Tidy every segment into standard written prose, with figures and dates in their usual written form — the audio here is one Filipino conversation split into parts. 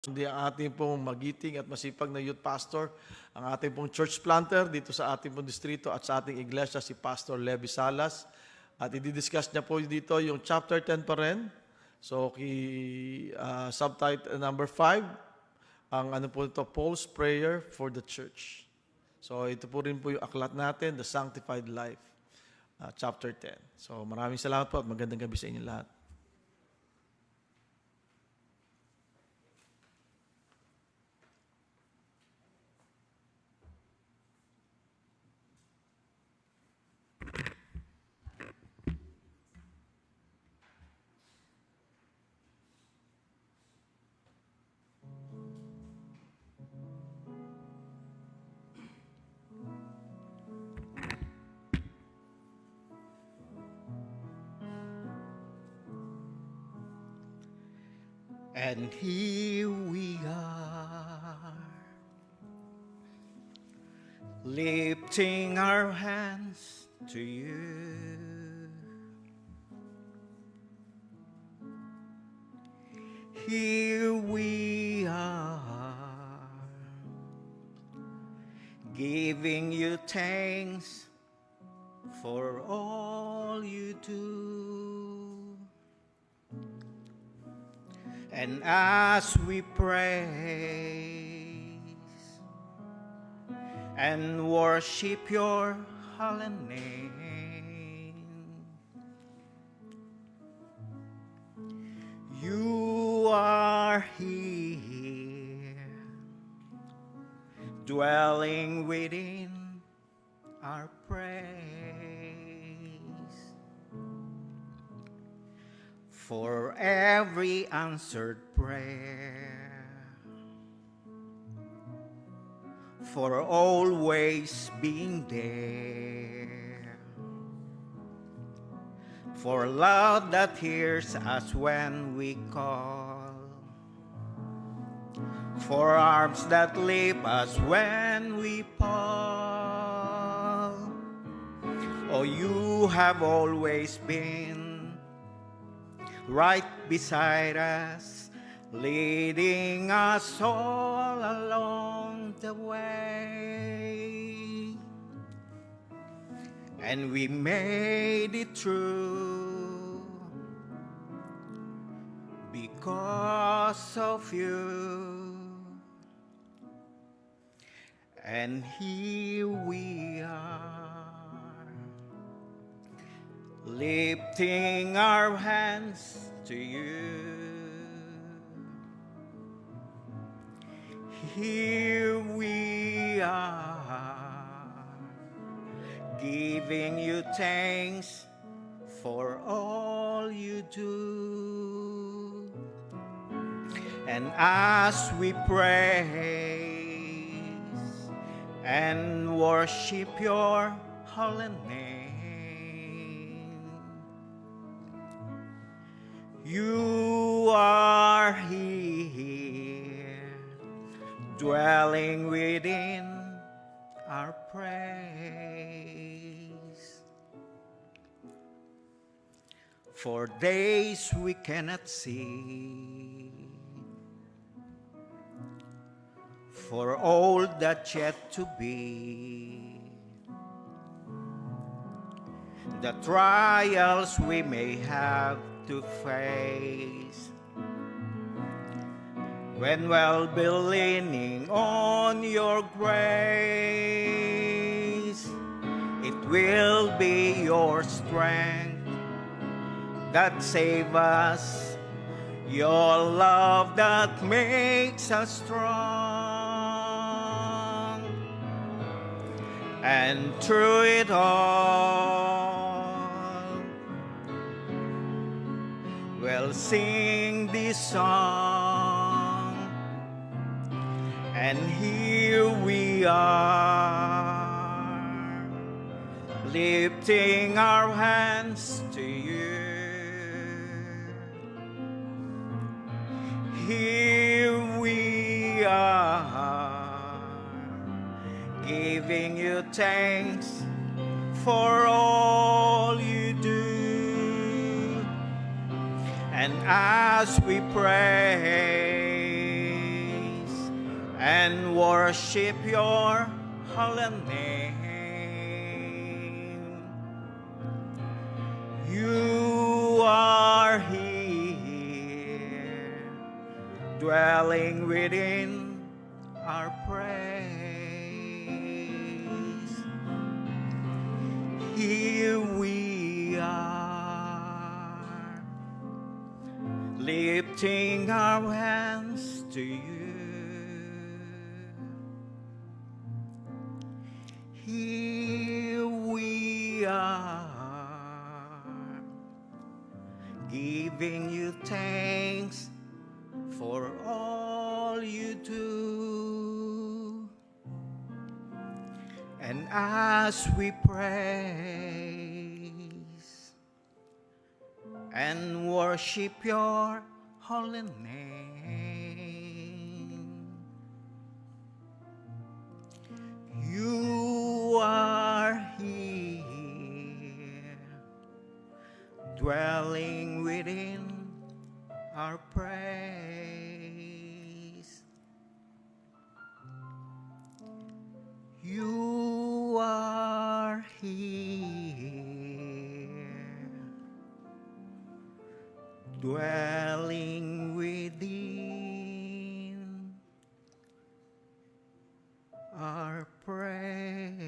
Hindi ang ating pong magiting at masipag na youth pastor, ang ating pong church planter dito sa ating pong distrito at sa ating iglesia, si Pastor Levi Salas. At i-discuss niya po dito yung chapter 10 pa rin. So, subtitle number 5, ang ano po ito, Paul's Prayer for the Church. So, ito po rin po yung aklat natin, The Sanctified Life, chapter 10. So, maraming salamat po at magandang gabi sa inyo lahat. And here we are, lifting our hands to you. Here we are, giving you thanks for all you do. And as we praise and worship your holy name, you are here, dwelling within our praise. For every answered prayer, for always being there, for love that hears us when we call, for arms that lift us when we fall. Oh, you have always been right beside us, leading us all along the way. And we made it through because of you. And here we are, lifting our hands to you. Here we are, giving you thanks for all you do. And as we praise and worship your holy name, you are here, dwelling within our praise. For days we cannot see, for all that yet to be, the trials we may have to face, when we'll be leaning on your grace, it will be your strength that save us, your love that makes us strong. And through it all, we'll sing this song. And here we are, lifting our hands to you. Here we are, giving you thanks for all you do. And as we praise and worship your holy name. You are here, dwelling within our praise. Here we are, lifting our hands to you. Here we are, giving you thanks for all you do. And as we praise and worship your holy name, you are here, dwelling within our praise. You are here, dwelling within our praise.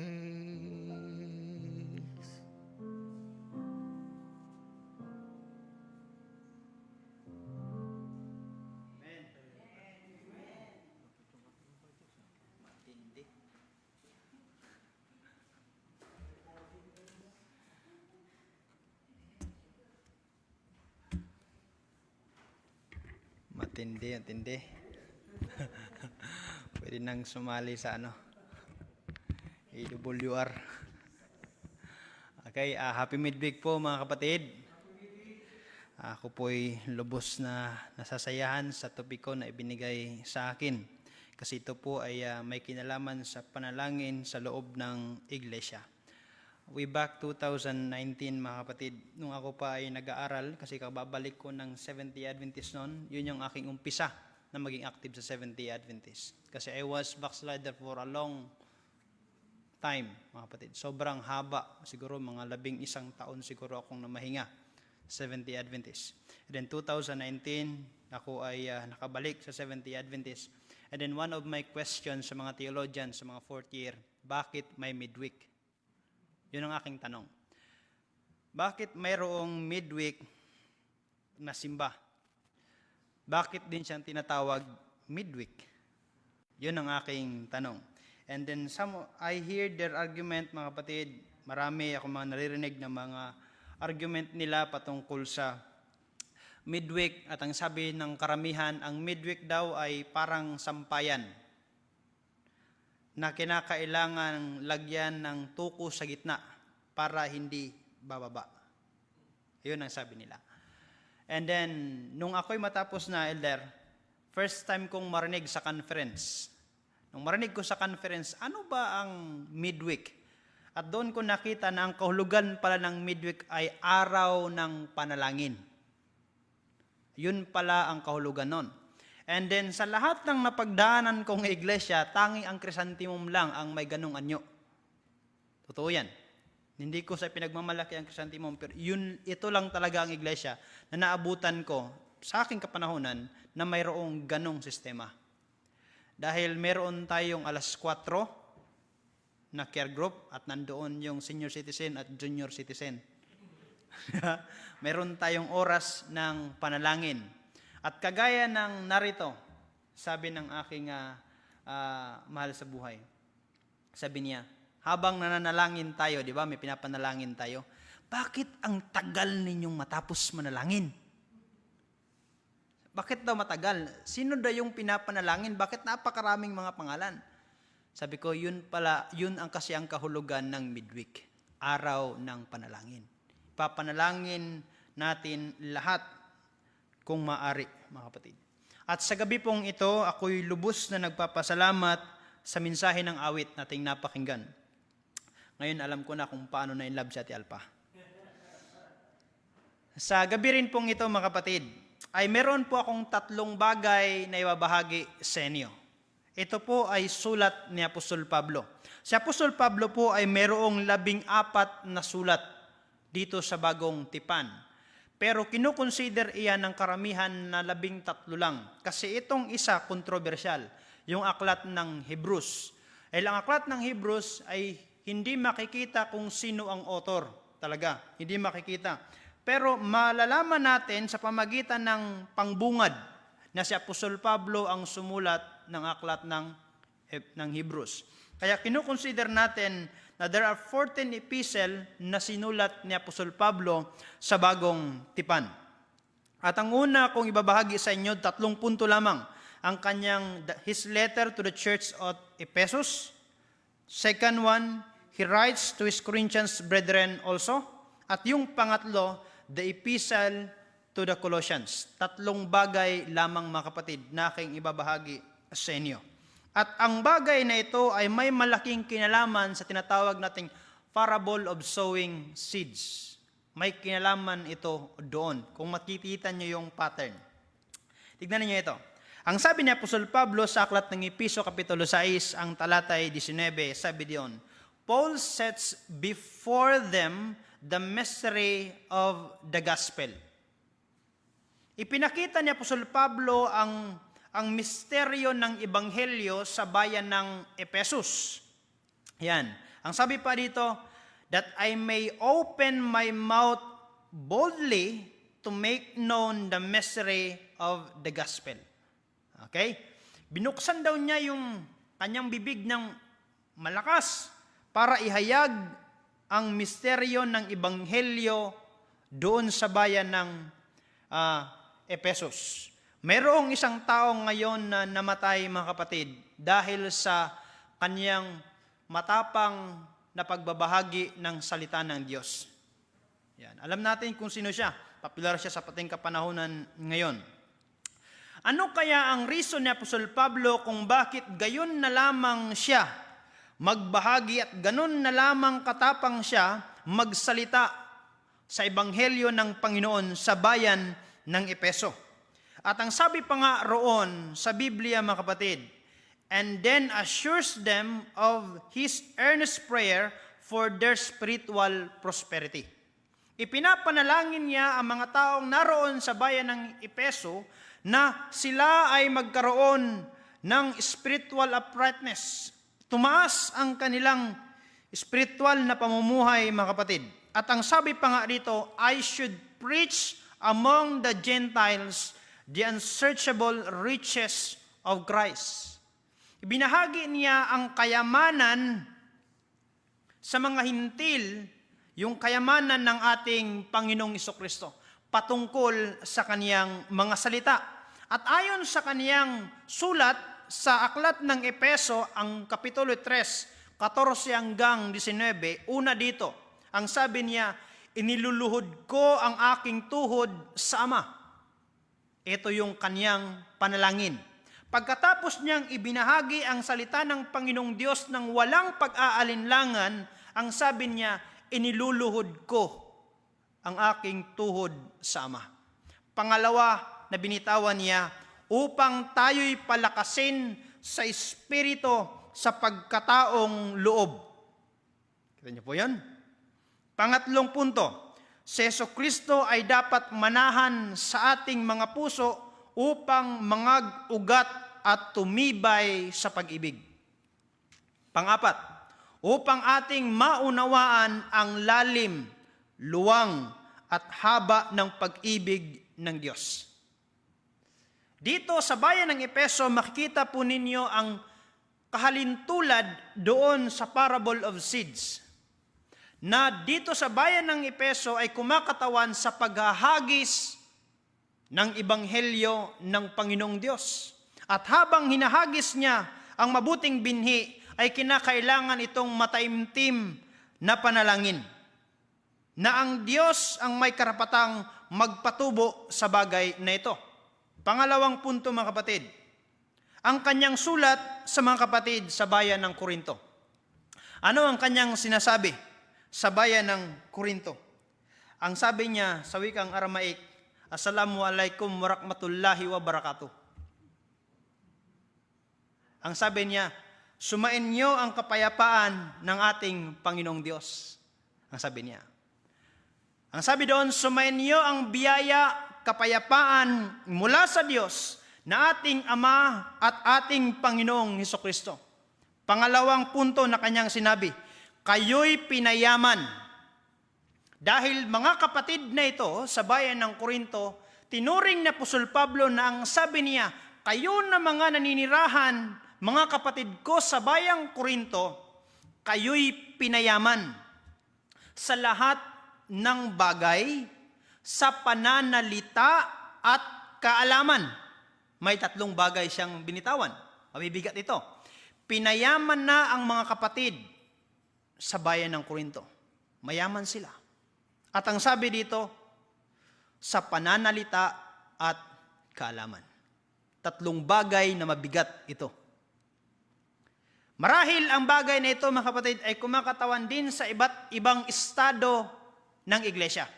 Matindi, matindi. Pwede nang sumali sa AWR. Okay, happy midweek po mga kapatid. Ako po'y lubos na nasasayahan sa topiko na ibinigay sa akin. Kasi ito po ay may kinalaman sa panalangin sa loob ng iglesia. Way back 2019 mga kapatid, nung ako pa ay nag-aaral, kasi kababalik ko ng Seventh-day Adventist noon, yun yung aking umpisa na maging active sa Seventh-day Adventist. Kasi I was backslider for a long time, mga kapatid. Sobrang haba, siguro mga 11 taon siguro akong namahinga, Seventh-day Adventist. And then 2019, ako ay nakabalik sa Seventh-day Adventist. And then one of my questions sa mga theologians sa mga fourth year, bakit may midweek? Yun ang aking tanong. Bakit mayroong midweek na simba? Bakit din siyang tinatawag midweek? Yun ang aking tanong. And then I hear their argument, mga kapatid. Marami ako mga naririnig na mga argument nila patungkol sa midweek. At ang sabi ng karamihan, ang midweek daw ay parang sampayan na kinakailangan lagyan ng tuko sa gitna para hindi bababa. Yun ang sabi nila. And then, nung ako'y matapos na, elder, first time kong marinig sa conference. Nung marinig ko sa conference, ano ba ang midweek? At doon ko nakita na ang kahulugan pala ng midweek ay araw ng panalangin. Yun pala ang kahulugan nun. And then sa lahat ng napagdaanan kong iglesia, tanging ang Chrysanthemum lang ang may ganung anyo. Totoo yan. Hindi ko sa pinagmamalaki ang Chrysanthemum, pero ito lang talaga ang iglesia na naabutan ko sa aking kapanahonan na mayroong ganong sistema. Dahil meron tayong alas 4 na care group at nandoon yung senior citizen at junior citizen. Meron tayong oras ng panalangin. At kagaya ng narito, sabi ng aking mahal sa buhay, sabi niya, habang nananalangin tayo, di ba, may pinapanalangin tayo, bakit ang tagal ninyong matapos manalangin? Bakit daw matagal? Sino daw yung pinapanalangin? Bakit napakaraming mga pangalan? Sabi ko, yun ang kasi ang kahulugan ng midweek, araw ng panalangin. Papanalangin natin lahat kung maaari, mga kapatid. At sa gabi pong ito, ako'y lubos na nagpapasalamat sa mensahe ng awit nating napakinggan. Ngayon, alam ko na kung paano na in love si Ate Alpa. Sa gabi rin pong ito, mga kapatid, ay meron po akong 3 bagay na ibabahagi sa inyo. Ito po ay sulat ni Apostol Pablo. Si Apostol Pablo po ay mayroong 14 na sulat dito sa Bagong Tipan. Pero kinukonsider iyan ng karamihan na 13 lang. Kasi itong isa kontrobersyal, yung aklat ng Hebrews. Ang aklat ng Hebrews ay hindi makikita kung sino ang author. Talaga, hindi makikita. Pero malalaman natin sa pamagitan ng pangbungad na si Apostol Pablo ang sumulat ng aklat ng Hebrews. Kaya kinukonsider natin na there are 14 epistle na sinulat ni Apostol Pablo sa Bagong Tipan. At ang una kong ibabahagi sa inyo, 3 punto lamang. Ang kanyang, his letter to the church of Ephesus. Second one, he writes to his Corinthians brethren also. At yung pangatlo, the epistle to the Colossians. 3 bagay lamang mga kapatid na aking ibabahagi sa inyo. At ang bagay na ito ay may malaking kinalaman sa tinatawag nating parable of sowing seeds. May kinalaman ito doon, kung makikita nyo yung pattern. Tignan niyo ito. Ang sabi ni Apostol Pablo sa aklat ng Epeso Kapitulo 6, ang talatay 19, sabi diyon, Paul sets before them the mystery of the gospel. Ipinakita ni Apostol Pablo ang misteryo ng Ebanghelyo sa bayan ng Ephesus. Yan. Ang sabi pa dito, that I may open my mouth boldly to make known the mystery of the gospel. Okay? Binuksan daw niya yung kanyang bibig ng malakas para ihayag ang misteryo ng Ebanghelyo doon sa bayan ng Ephesus. Mayroong isang tao ngayon na namatay, mga kapatid, dahil sa kanyang matapang na pagbabahagi ng salita ng Diyos. Yan. Alam natin kung sino siya. Popular siya sa pating kapanahunan ngayon. Ano kaya ang reason ni Apostol Pablo kung bakit gayon na lamang siya magbahagi at ganon na lamang katapang siya magsalita sa Ebanghelyo ng Panginoon sa bayan ng Epeso? At ang sabi pa nga roon sa Biblia, mga kapatid, and then assures them of his earnest prayer for their spiritual prosperity. Ipinapanalangin niya ang mga taong naroon sa bayan ng Epeso na sila ay magkaroon ng spiritual uprightness. Tumaas ang kanilang spiritual na pamumuhay, mga kapatid. At ang sabi pa nga dito, I should preach among the Gentiles the unsearchable riches of Christ. Ibinahagi niya ang kayamanan sa mga hintil, yung kayamanan ng ating Panginoong Jesucristo, patungkol sa kaniyang mga salita. At ayon sa kaniyang sulat sa aklat ng Epeso, ang Kapitulo 3, 14 hanggang 19, una dito, ang sabi niya, iniluluhod ko ang aking tuhod sa Ama. Ito yung kaniyang panalangin. Pagkatapos niyang ibinahagi ang salita ng Panginoong Diyos ng walang pag-aalinlangan, ang sabi niya, iniluluhod ko ang aking tuhod sa Ama. Pangalawa na binitawan niya, upang tayo'y palakasin sa Espiritu sa pagkataong loob. Kita niyo po yan? Pangatlong punto, si Jesucristo ay dapat manahan sa ating mga puso upang mangag-ugat at tumibay sa pag-ibig. Pangapat, upang ating maunawaan ang lalim, luwang at haba ng pag-ibig ng Diyos. Dito sa bayan ng Epeso, makikita po ninyo ang kahalintulad doon sa parable of seeds. Na dito sa bayan ng Epeso ay kumakatawan sa paghahagis ng Ebanghelyo ng Panginoong Diyos. At habang hinahagis niya ang mabuting binhi, ay kinakailangan itong mataimtim na panalangin. Na ang Diyos ang may karapatang magpatubo sa bagay na ito. Pangalawang punto, mga kapatid, ang kanyang sulat sa mga kapatid sa bayan ng Korinto. Ano ang kanyang sinasabi sa bayan ng Korinto? Ang sabi niya sa wikang Aramaic, Assalamualaikum warahmatullahi wabarakatuh. Ang sabi niya, sumainyo ang kapayapaan ng ating Panginoong Diyos. Ang sabi niya. Ang sabi doon, sumainyo ang biyaya, kapayapaan mula sa Diyos na ating Ama at ating Panginoong Hesukristo. Pangalawang punto na kanyang sinabi, kayo'y pinayaman. Dahil mga kapatid na ito sa bayan ng Korinto, tinuring na Apostol Pablo na ang sabi niya, kayo na mga naninirahan, mga kapatid ko sa bayang Korinto, kayo'y pinayaman sa lahat ng bagay, sa pananalita at kaalaman. May tatlong bagay siyang binitawan. Mabibigat ito. Pinayaman na ang mga kapatid sa bayan ng Korinto. Mayaman sila. At ang sabi dito, sa pananalita at kaalaman. Tatlong bagay na mabigat ito. Marahil ang bagay na ito, mga kapatid, ay kumakatawan din sa iba't ibang estado ng iglesia.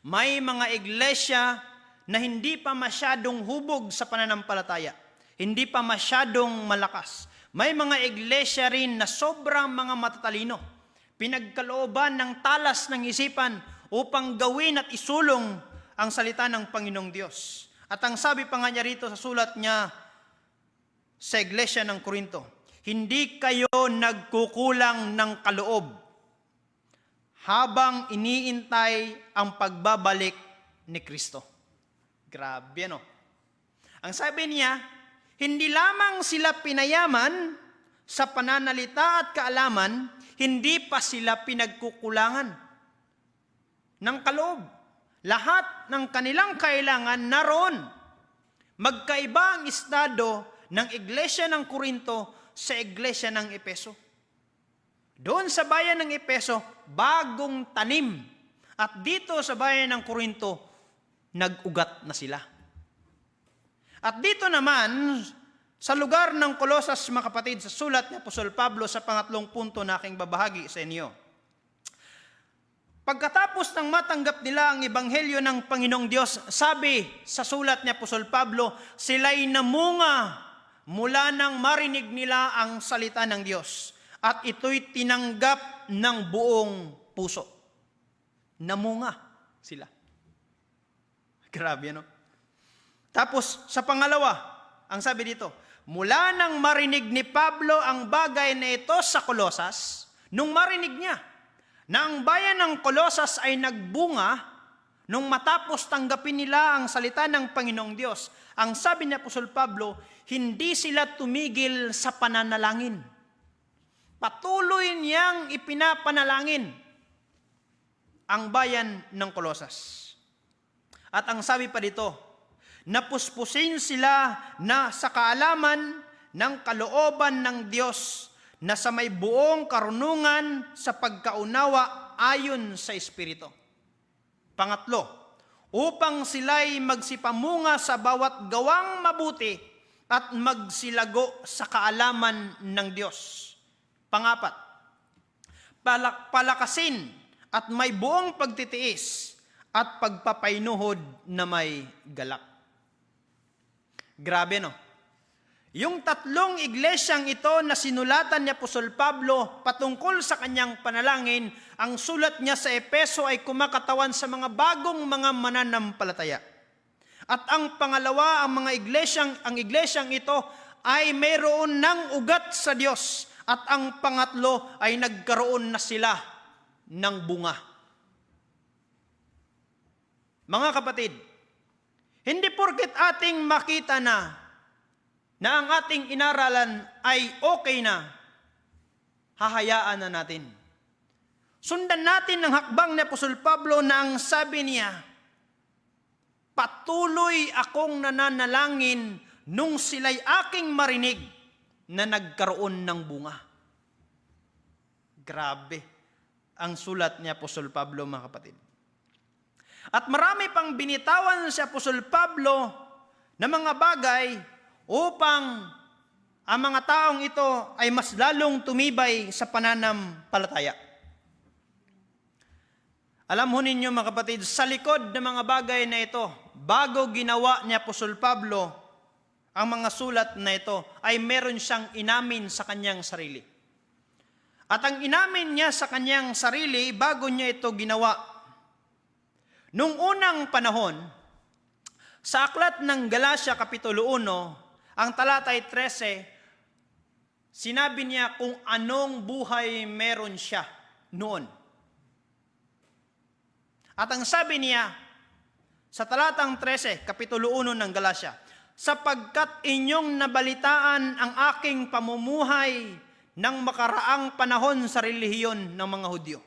May mga iglesia na hindi pa masyadong hubog sa pananampalataya. Hindi pa masyadong malakas. May mga iglesia rin na sobrang mga matatalino. Pinagkalooban ng talas ng isipan upang gawin at isulong ang salita ng Panginoong Diyos. At ang sabi pa nga niya rito sa sulat niya sa iglesia ng Korinto, hindi kayo nagkukulang ng kaloob habang iniintay ang pagbabalik ni Kristo. Grabe, no? Ang sabi niya, hindi lamang sila pinayaman sa pananalita at kaalaman, hindi pa sila pinagkukulangan ng kaloob. Lahat ng kanilang kailangan naroon. Magkaiba ang estado ng iglesia ng Korinto sa iglesia ng Epeso. Doon sa bayan ng Epeso, bagong tanim. At dito sa bayan ng Korinto, nag-ugat na sila. At dito naman, sa lugar ng Colosas, mga kapatid, sa sulat ni Apostol Pablo sa pangatlong punto na aking babahagi sa inyo. Pagkatapos ng matanggap nila ang ebanghelyo ng Panginoong Diyos, sabi sa sulat ni Apostol Pablo, sila'y namunga mula nang marinig nila ang salita ng Diyos. At ito'y tinanggap ng buong puso. Namunga sila. Grabe, no? Tapos, sa pangalawa, ang sabi dito, mula nang marinig ni Pablo ang bagay na ito sa Colosas, nung marinig niya na ang bayan ng Colosas ay nagbunga, nung matapos tanggapin nila ang salita ng Panginoong Diyos, ang sabi ni Apostol Pablo, hindi sila tumigil sa pananalangin. Patuloy niyang ipinapanalangin ang bayan ng Colosas. At ang sabi pa dito, napuspusin sila na sa kaalaman ng kalooban ng Diyos na sa may buong karunungan sa pagkaunawa ayon sa Espiritu. Pangatlo, upang sila'y magsipamunga sa bawat gawang mabuti at magsilago sa kaalaman ng Diyos. Pangapat, palakasin at may buong pagtitiis at pagpapainuhod na may galak. Grabe, no? Yung tatlong iglesyang ito na sinulatan ni Apostol Pablo patungkol sa kanyang panalangin, ang sulat niya sa Epeso ay kumakatawan sa mga bagong mga mananampalataya. At ang pangalawa, ang iglesyang ito ay mayroon ng ugat sa Diyos. At ang pangatlo ay nagkaroon na sila ng bunga. Mga kapatid, hindi porket ating makita na ang ating inaralan ay okay na, hahayaan na natin. Sundan natin ang hakbang ni Apostol Pablo na ang sabi niya, patuloy akong nananalangin nung sila'y aking marinig na nagkaroon ng bunga. Grabe ang sulat ni Apostol Pablo, mga kapatid. At marami pang binitawan si Apostol Pablo na mga bagay upang ang mga taong ito ay mas lalong tumibay sa pananampalataya. Alam ho ninyo, mga kapatid, sa likod ng mga bagay na ito, bago ginawa ni Apostol Pablo ang mga sulat na ito, ay meron siyang inamin sa kanyang sarili. At ang inamin niya sa kanyang sarili, bago niya ito ginawa. Nung unang panahon, sa aklat ng Galacia Kapitulo 1, ang talatay 13, sinabi niya kung anong buhay meron siya noon. At ang sabi niya, sa talatang 13, Kapitulo 1 ng Galacia, sapagkat inyong nabalitaan ang aking pamumuhay ng makaraang panahon sa relihiyon ng mga Hudyo.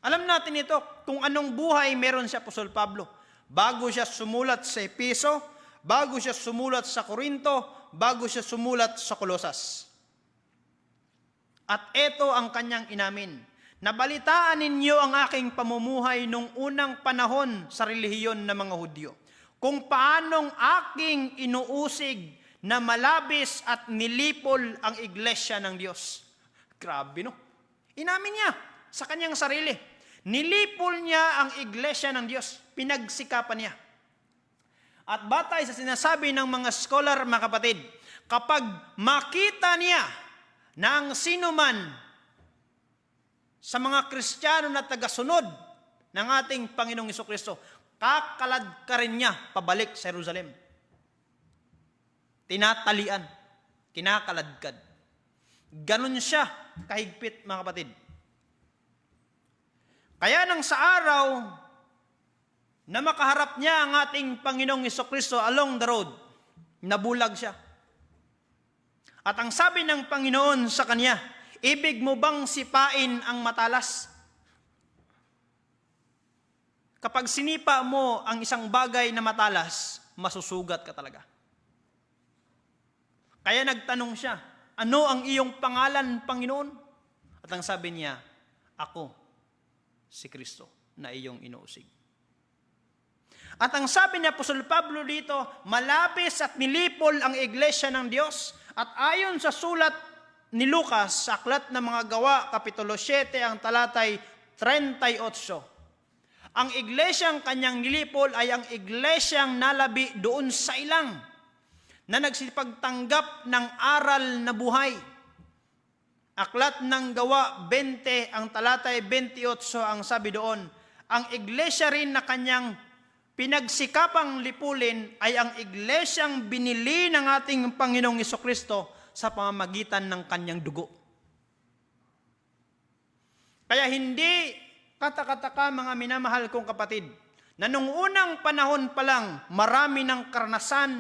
Alam natin ito, kung anong buhay meron si Apostol Pablo. Bago siya sumulat sa Epeso, bago siya sumulat sa Korinto, bago siya sumulat sa Kolosas. At ito ang kanyang inamin. Nabalitaan ninyo ang aking pamumuhay nung unang panahon sa relihiyon ng mga Hudyo. Kung paanong aking inuusig na malabis at nilipol ang iglesia ng Diyos. Grabe, no? Inamin niya sa kanyang sarili. Nilipol niya ang iglesia ng Diyos. Pinagsikapan niya. At batay sa sinasabi ng mga scholar, mga kapatid, kapag makita niya na ang sinuman sa mga Kristiyano na tagasunod ng ating Panginoong Jesucristo, kakalad ka rin niya pabalik sa Jerusalem. Tinatalian, kinakaladkad. Ganon siya kahigpit, mga kapatid. Kaya nang sa araw na makaharap niya ang ating Panginoong Jesucristo along the road, nabulag siya. At ang sabi ng Panginoon sa kanya, ibig mo bang sipain ang matalas? Kapag sinipa mo ang isang bagay na matalas, masusugat ka talaga. Kaya nagtanong siya, ano ang iyong pangalan, Panginoon? At ang sabi niya, ako, si Kristo, na iyong inuusig. At ang sabi ni Apostol Pablo dito, malabis at nilipol ang iglesia ng Diyos. At ayon sa sulat ni Lucas, sa aklat ng mga gawa, Kapitulo 7, ang talatay 38, ang iglesyang kanyang nilipol ay ang iglesyang nalabi doon sa ilang na nagsipagtanggap ng aral na buhay. Aklat ng gawa 20, ang talatay 28, ang sabi doon, ang iglesia rin na kanyang pinagsikapang lipulin ay ang iglesyang binili ng ating Panginoong Jesucristo sa pamamagitan ng kanyang dugo. Kaya hindi katakataka, mga minamahal kong kapatid, na nung unang panahon pa lang, marami ng karanasan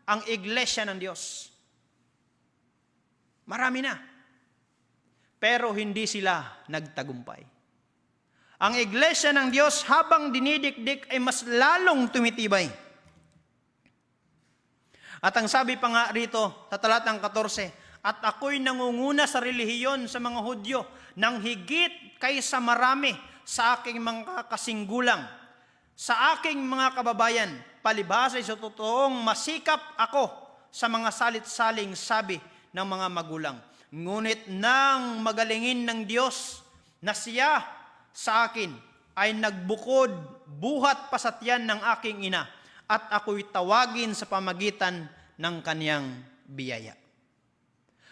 ang iglesia ng Diyos. Marami na. Pero hindi sila nagtagumpay. Ang iglesia ng Diyos habang dinidikdik ay mas lalong tumitibay. At ang sabi pa nga rito sa talatang 14, at ako'y nangunguna sa relihiyon sa mga Hudyo nang higit kaysa marami sa aking mga kasinggulang, sa aking mga kababayan, palibhasa sa totoong masikap ako sa mga salit-saling sabi ng mga magulang. Ngunit nang magalingin ng Diyos na siya sa akin ay nagbukod buhat pasatyan ng aking ina at ako'y tawagin sa pamagitan ng kaniyang biyaya.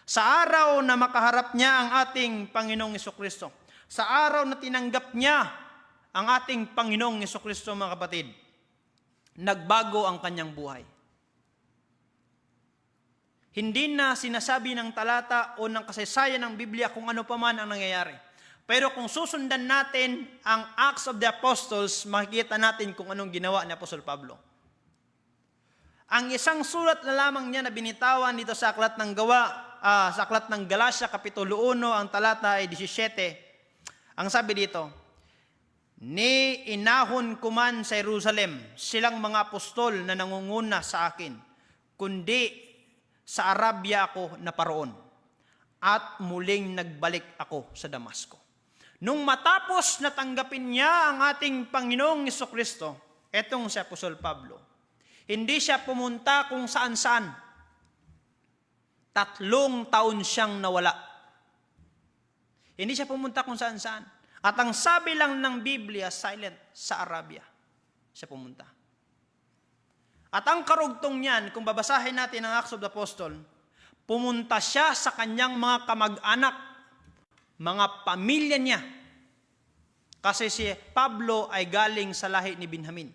Sa araw na makaharap niya ang ating Panginoong Jesucristo, sa araw na tinanggap niya ang ating Panginoong Jesucristo, mga kapatid, nagbago ang kanyang buhay. Hindi na sinasabi ng talata o ng kasaysayan ng Biblia kung ano pa man ang nangyayari. Pero kung susundan natin ang Acts of the Apostles, makikita natin kung anong ginawa ni Apostol Pablo. Ang isang sulat na lamang niya na binitawan dito sa aklat ng sa aklat ng Galacia, Kapitulo 1, ang talata ay 17, ang sabi dito, ni inahon ko man sa Jerusalem silang mga apostol na nangunguna sa akin, kundi sa Arabia ako naparoon, at muling nagbalik ako sa Damasco. Nung matapos na tanggapin niya ang ating Panginoong Jesucristo, etong si Apostol Pablo, hindi siya pumunta kung saan-saan. 3 taon siyang nawala. Hindi siya pumunta kung saan-saan. At ang sabi lang ng Biblia, silent, sa Arabia siya pumunta. At ang karugtong niyan, kung babasahin natin ang Acts of the Apostle, pumunta siya sa kanyang mga kamag-anak, mga pamilya niya. Kasi si Pablo ay galing sa lahi ni Benjamin.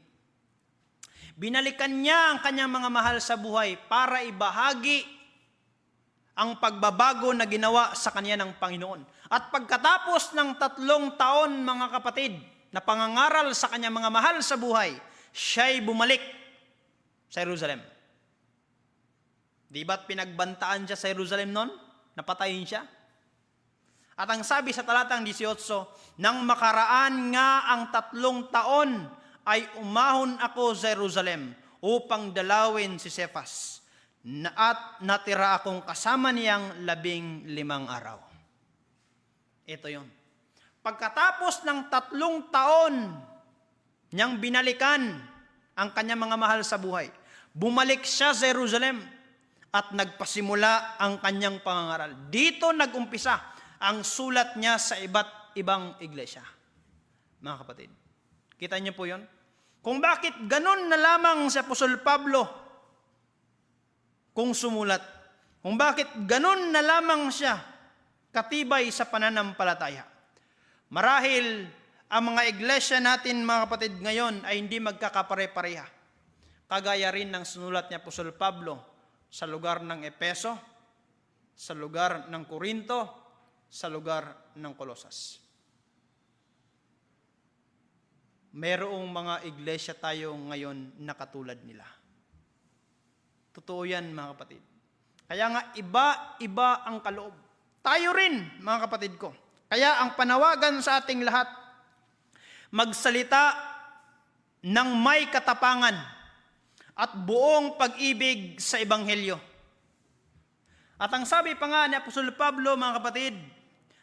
Binalikan niya ang kanyang mga mahal sa buhay para ibahagi ang pagbabago na ginawa sa kanya ng Panginoon. At pagkatapos ng 3 taon, mga kapatid, na pangangaral sa kanyang mga mahal sa buhay, siya'y bumalik sa Jerusalem. Di ba't pinagbantaan siya sa Jerusalem noon? Napatayin siya? At ang sabi sa talatang 18, nang makaraan nga ang 3 taon, ay umahon ako sa Jerusalem upang dalawin si Cephas, at natira akong kasama niyang 15 araw. Ito yon. Pagkatapos ng 3 taon niyang binalikan ang kanyang mga mahal sa buhay, bumalik siya sa Jerusalem at nagpasimula ang kanyang pangangaral. Dito nag-umpisa ang sulat niya sa iba't ibang iglesia. Mga kapatid, kita niyo po yon? Kung bakit ganun na lamang si Apostol Pablo kung sumulat. Kung bakit ganun na lamang siya katibay sa pananampalataya. Marahil ang mga iglesia natin, mga kapatid, ngayon ay hindi magkakapare-pareha. Kagaya rin ng sinulat ni Apostol Pablo sa lugar ng Epeso, sa lugar ng Korinto, sa lugar ng Colosas. Merong mga iglesia tayo ngayon na katulad nila. Totoo yan, mga kapatid. Kaya nga, iba-iba ang kaloob. Tayo rin, mga kapatid ko. Kaya ang panawagan sa ating lahat, magsalita ng may katapangan at buong pag-ibig sa Ebanghelyo. At ang sabi pa nga ni Apostol Pablo, mga kapatid,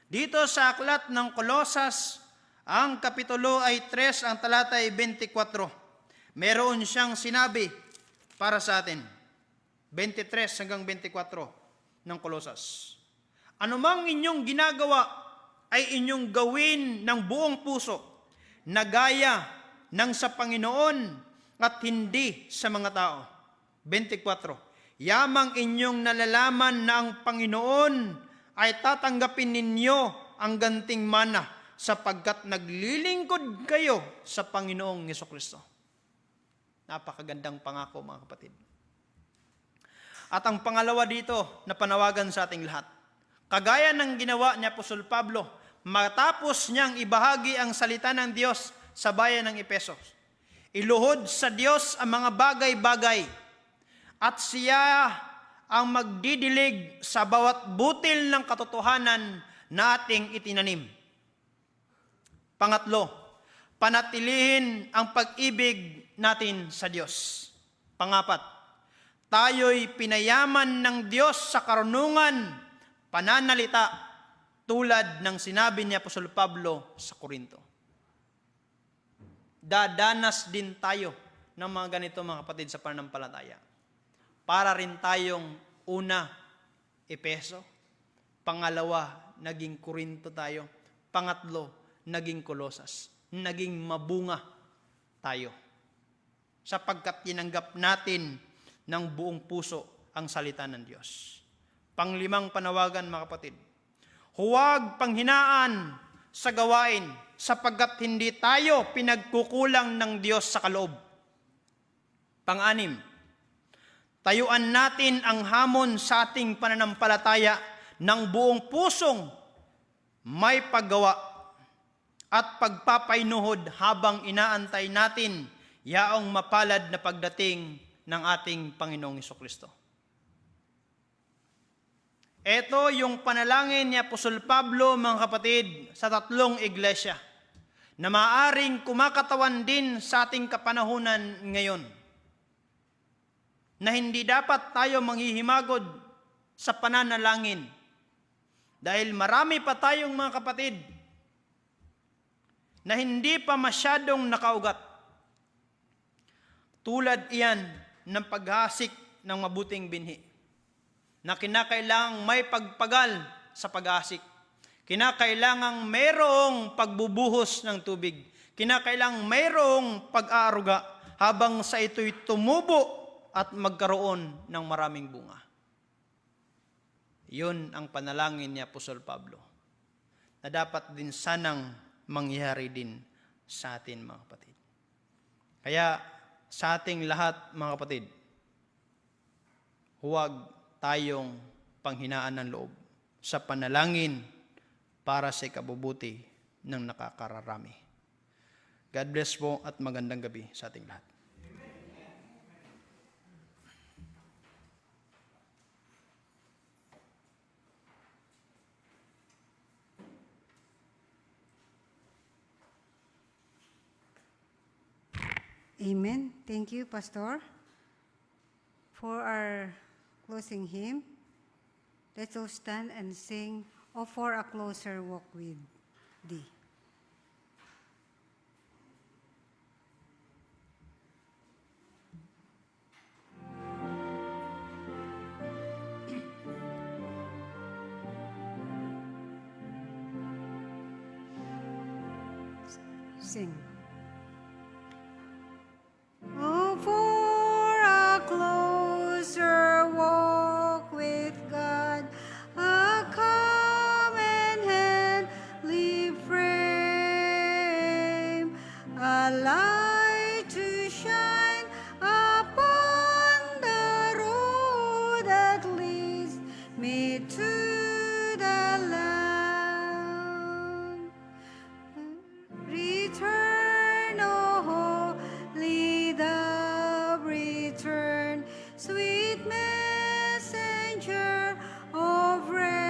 dito sa aklat ng Colosas, ang kapitulo ay 3, ang talata ay 24. Meron siyang sinabi para sa atin. 23 hanggang 24 ng Colosas. Anumang inyong ginagawa ay inyong gawin ng buong puso, na gaya ng sa Panginoon at hindi sa mga tao. 24. Yamang inyong nalalaman na ang Panginoon ay tatanggapin ninyo ang ganting mana, sapagkat naglilingkod kayo sa Panginoong Hesukristo. Napakagandang pangako, mga kapatid. At ang pangalawa dito na panawagan sa ating lahat, kagaya ng ginawa ni Apostol Pablo, matapos niyang ibahagi ang salita ng Diyos sa bayan ng Epesos, iluhod sa Diyos ang mga bagay-bagay, at siya ang magdidilig sa bawat butil ng katotohanan na ating itinanim. Pangatlo, panatilihin ang pag-ibig natin sa Diyos. Pangapat, tayo'y pinayaman ng Diyos sa karunungan, pananalita, tulad ng sinabi ni Apostol Pablo sa Korinto. Dadanas din tayo ng mga ganito, mga kapatid, sa pananampalataya. Para rin tayong una, Epeso. Pangalawa, naging Korinto tayo. Pangatlo, naging Colosas. Naging mabunga tayo. Sapagkat tinanggap natin ng buong puso ang salita ng Diyos. Panglimang panawagan, mga kapatid. Huwag panghinaan sa gawain, sapagkat hindi tayo pinagkukulang ng Diyos sa kaloob. Pang-anim, tayuan natin ang hamon sa ating pananampalataya ng buong pusong may paggawa at pagpapainuhod habang inaantay natin yaong mapalad na pagdating ng ating Panginoong Hesukristo. Ito yung panalangin ni Apostol Pablo, mga kapatid, sa 3 iglesia na maaring kumakatawan din sa ating kapanahunan ngayon. Na hindi dapat tayo manghihimagod sa pananalangin. Dahil marami pa tayong mga kapatid na hindi pa masyadong nakaugat. Tulad iyan ng paghasik ng mabuting binhi, na kinakailangang may pagpagal sa paghasik. Kinakailangang mayroong pagbubuhos ng tubig. Kinakailangang mayroong pag-aaruga habang sa ito'y tumubo at magkaroon ng maraming bunga. Yun ang panalangin ni Apostol Pablo na dapat din sanang mangyari din sa atin, mga kapatid. Kaya sa ating lahat, mga kapatid, huwag tayong panghinaan ng loob sa panalangin para sa ikabubuti ng nakakararami. God bless po at magandang gabi sa ating lahat. Amen. Thank you, Pastor. For our closing hymn, let's all stand and sing, "Oh, for a closer walk with Thee." Sing. Oh, for a closer walk with God, a calm and heavenly frame, a light to shine upon the road that leads me to the land. Return, oh holy dove, return, sweet messenger of rest.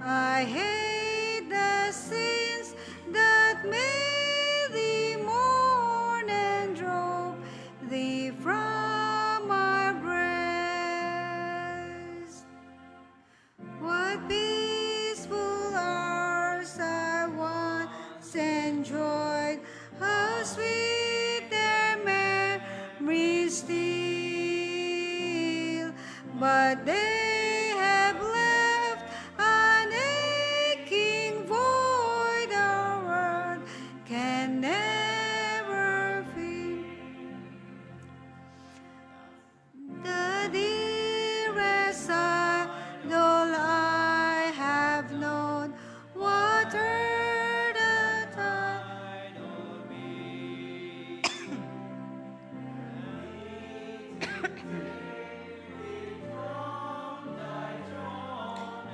I hate the sins that made thee mourn and drove thee from my breast. What peaceful hours I once enjoyed, how sweet their memories still, but they have left an aching void our world can never fill. The dearest idol I have known, water the tide of me.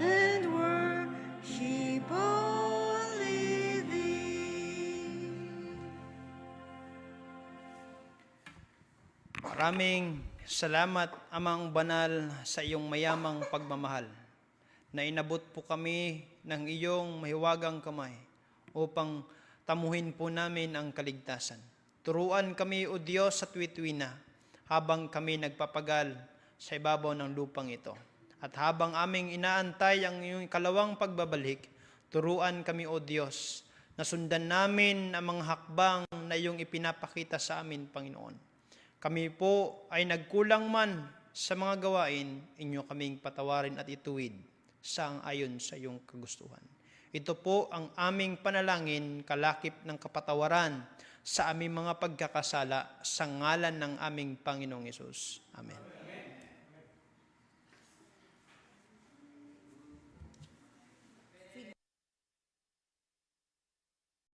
And worship only Thee. Maraming salamat, Amang Banal, sa iyong mayamang pagmamahal na inabot po kami ng iyong mahiwagang kamay upang tamuhin po namin ang kaligtasan. Turuan kami, O Diyos, sa tuwi-tuwi na habang kami nagpapagal sa ibabaw ng lupang ito. At habang aming inaantay ang iyong ikalawang pagbabalik, turuan kami, O Diyos, na sundan namin ang mga hakbang na iyong ipinapakita sa amin, Panginoon. Kami po ay nagkulang man sa mga gawain, inyo kaming patawarin at ituwid sa ayon sa iyong kagustuhan. Ito po ang aming panalangin, kalakip ng kapatawaran sa aming mga pagkakasala sa ngalan ng aming Panginoong Hesus. Amen.